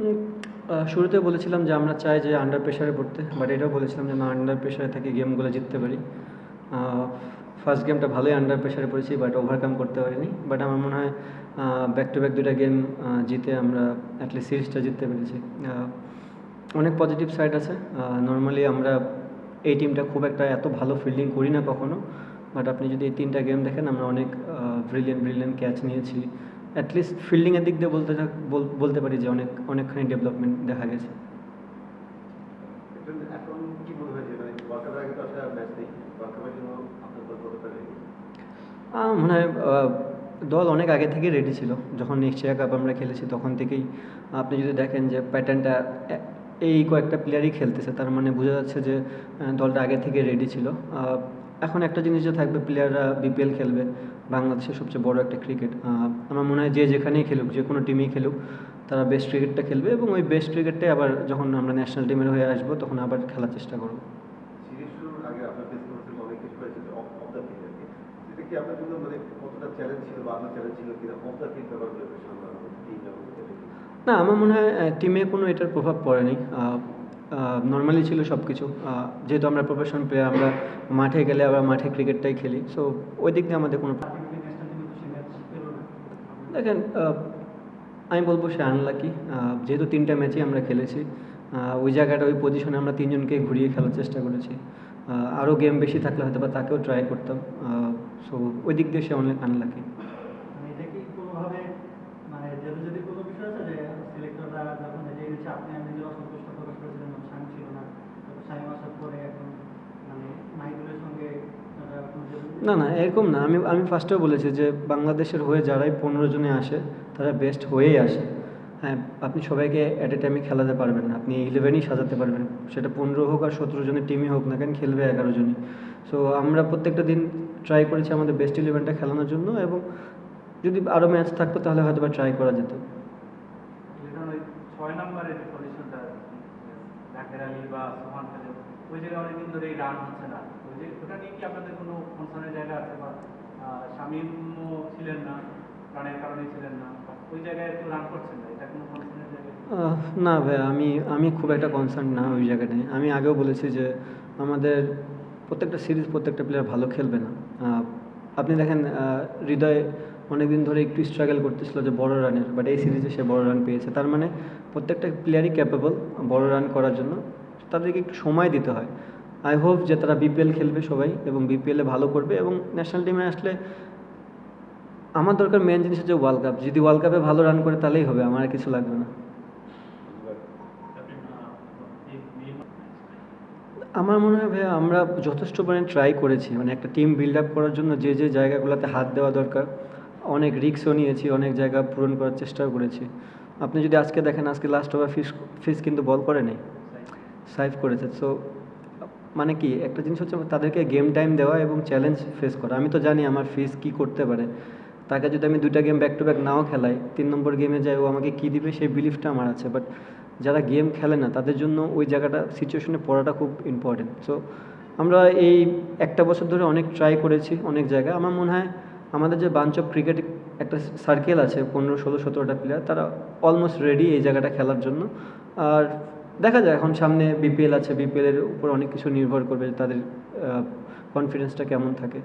উম শুরুতে বলেছিলাম যে আমরা চাই যে আন্ডার প্রেশারে পড়তে, বাট এটাও বলেছিলাম যে না, আন্ডার প্রেশারে থেকে গেমগুলো জিততে পারি। ফার্স্ট গেমটা ভালোই আন্ডার প্রেশারে পড়েছি, বাট ওভারকাম করতে পারিনি। বাট আমার মনে হয় ব্যাক টু ব্যাক দুটা গেম জিতে আমরা অ্যাটলিস্ট সিরিজটা জিততে পেরেছি। অনেক পজিটিভ সাইড আছে। নর্মালি আমরা এই টিমটা খুব একটা এত ভালো ফিল্ডিং করি না কখনো, বাট আপনি যদি এই 3টা গেম দেখেন আমরা অনেক ব্রিলিয়েন্ট ক্যাচ নিয়েছি। অ্যাটলিস্ট ফিল্ডিংয়ের দিক দিয়ে বলতে পারি যে অনেকখানি ডেভেলপমেন্ট দেখা গেছে। এখন কি মনে হয় যে মানে ওয়ার্ল্ড কাপের আগে তো আসলে ম্যাচ নেই, ওয়ার্ল্ড কাপের জন্য আপনার দল কতটা ready? মনে হয় দল অনেক আগে থেকেই রেডি ছিল। যখন এশিয়া কাপ আমরা খেলেছি তখন থেকেই আপনি যদি দেখেন যে প্যাটার্নটা এই কয়েকটা প্লেয়ারই খেলতেছে, তার মানে বোঝা যাচ্ছে যে দলটা আগে থেকে রেডি ছিল। এখন একটা জিনিস যে থাকবে, প্লেয়াররা বিপিএল খেলবে, বাংলাদেশের সবচেয়ে বড় একটা ক্রিকেট। আমার মনে হয় যে যেখানেই খেলুক, যে কোনো টিমেই খেলুক, তারা বেস্ট ক্রিকেটটা খেলবে এবং ওই বেস্ট ক্রিকেটটাই আবার যখন আমরা ন্যাশনাল টিমের হয়ে আসবো তখন আবার খেলার চেষ্টা করবো। সিরিজ শুরুর আগে আপনার ফেস করেছিলেন অনেক কিছু হয়েছে অফ দ্য ফিল্ড আর কি। এটা কি আপনার জন্য মানে কতটা চ্যালেঞ্জ ছিল বা আপনার চ্যালেঞ্জ ছিল কিনা অফ দ্য ফিল্ড ব্যাপারগুলো সামলানো টিম এবং না, আমার মনে হয় টিমে কোনো এটার প্রভাব পড়েনি। নর্মালি ছিল সব কিছু। যেহেতু আমরা প্রফেশনাল প্লেয়ার, আমরা মাঠে গেলে আবার মাঠে ক্রিকেটটাই খেলি, সো ওই দিক দিয়ে আমাদের কোনো দেখেন, আমি বলবো সে আনলাকি। যেহেতু 3টা ম্যাচই আমরা খেলেছি, ওই জায়গাটা ওই পজিশনে আমরা 3জনকে ঘুরিয়ে খেলার চেষ্টা করেছি। আরও গেম বেশি থাকলে হয়তো বা তাকেও ট্রাই করতাম। সো ওই দিক দিয়ে সে অনেক আনলাকি। এটা কি কোনোভাবে মানে যদি কোনো বিষয় আছে যে সিলেক্টররা যখন এই হচ্ছে আপনি নিজেও অসন্তুষ্ট প্রকাশ করেছিলেন, শামীম ছিল না, শামীম আসার পরে এখন মানে মাহিদুলের সঙ্গে না, এরকম না। আমি ফার্স্টেও বলেছি যে বাংলাদেশের হয়ে যারাই 15 জনে আসে তারা বেস্ট হয়েই আসে। হ্যাঁ, আপনি সবাইকে অ্যাট এ টাইমে খেলাতে পারবেন না, আপনি 11ই সাজাতে পারবেন। সেটা 15 হোক আর 17 জনের টিমই হোক না কেন, খেলবে 11 জনই। সো আমরা প্রত্যেকটা দিন ট্রাই করেছি আমাদের বেস্ট 11টা খেলানোর জন্য, এবং যদি আরও ম্যাচ থাকতো তাহলে হয়তো বা ট্রাই করা যেত। 6 নম্বরের যে পজিশনটা জাকের আলী বা সোহান খেলে, ওই জায়গায় অনেকদিন ধরে রান হচ্ছে না, ওটা নিয়ে কি আপনাদের কোনো কনসার্নের জায়গা আছে? বা শামীমও ছিলেন না, রানের কারণে ছিলেন না, ওই জায়গায় একটু রান করছেন না, এটা কোনো কনসার্নের জায়গা? না ভাই, আমি খুব একটা কনসার্ন না ওই জায়গাটায়। আমি আগেও বলেছি যে আমাদের প্রত্যেকটা সিরিজ প্রত্যেকটা প্লেয়ার ভালো খেলবে না। আপনি দেখেন, হৃদয় অনেকদিন ধরে একটু স্ট্রাগল করতেছিল যে বড় রানের, বাট এই সিরিজে সে বড় রান পেয়েছে। তার মানে প্রত্যেকটা প্লেয়ারই ক্যাপেবল বড় রান করার জন্য, তাদেরকে একটু সময় দিতে হয়। আই হোপ যে তারা বিপিএল খেলবে সবাই এবং বিপিএলে ভালো করবে, এবং ন্যাশনাল টিমে আসলে আমার দরকার মেন জিনিস হচ্ছে ওয়ার্ল্ড কাপ। যদি ওয়ার্ল্ড কাপে ভালো রান করে তাহলেই হবে, আমার আর কিছু লাগবে না। আমার মনে হয় ভাইয়া, আমরা যথেষ্ট পরিমাণে ট্রাই করেছি। মানে একটা টিম বিল্ড আপ করার জন্য যে জায়গাগুলোতে হাত দেওয়া দরকার, অনেক রিস্কও নিয়েছি, অনেক জায়গা পূরণ করার চেষ্টাও করেছি। আপনি যদি আজকে দেখেন, আজকে লাস্ট ওভার ফিস কিন্তু বল করে নেই, সাইভ করেছে। সো মানে কি, একটা জিনিস হচ্ছে তাদেরকে গেম টাইম দেওয়া এবং চ্যালেঞ্জ ফেস করা। আমি তো জানি আমার ফিস কি করতে পারে, তাকে যদি আমি 2টা গেম ব্যাক টু ব্যাক নাও খেলাই, 3 নম্বর গেমে যাই ও আমাকে কী দিবে সেই বিলিফটা আমার আছে। বাট যারা গেম খেলে না তাদের জন্য ওই জায়গাটা সিচুয়েশনে পড়াটা খুব ইম্পর্টেন্ট। সো আমরা এই একটা বছর ধরে অনেক ট্রাই করেছি অনেক জায়গায়। আমার মনে হয় আমাদের যে বাঞ্চ অফ ক্রিকেট একটা সার্কেল আছে, 15, 16, 17টা প্লেয়ার, তারা অলমোস্ট রেডি এই জায়গাটা খেলার জন্য। আর দেখা যায় এখন সামনে বিপিএল আছে, বিপিএলের উপর অনেক কিছু নির্ভর করবে, তাদের কনফিডেন্সটা কেমন থাকে।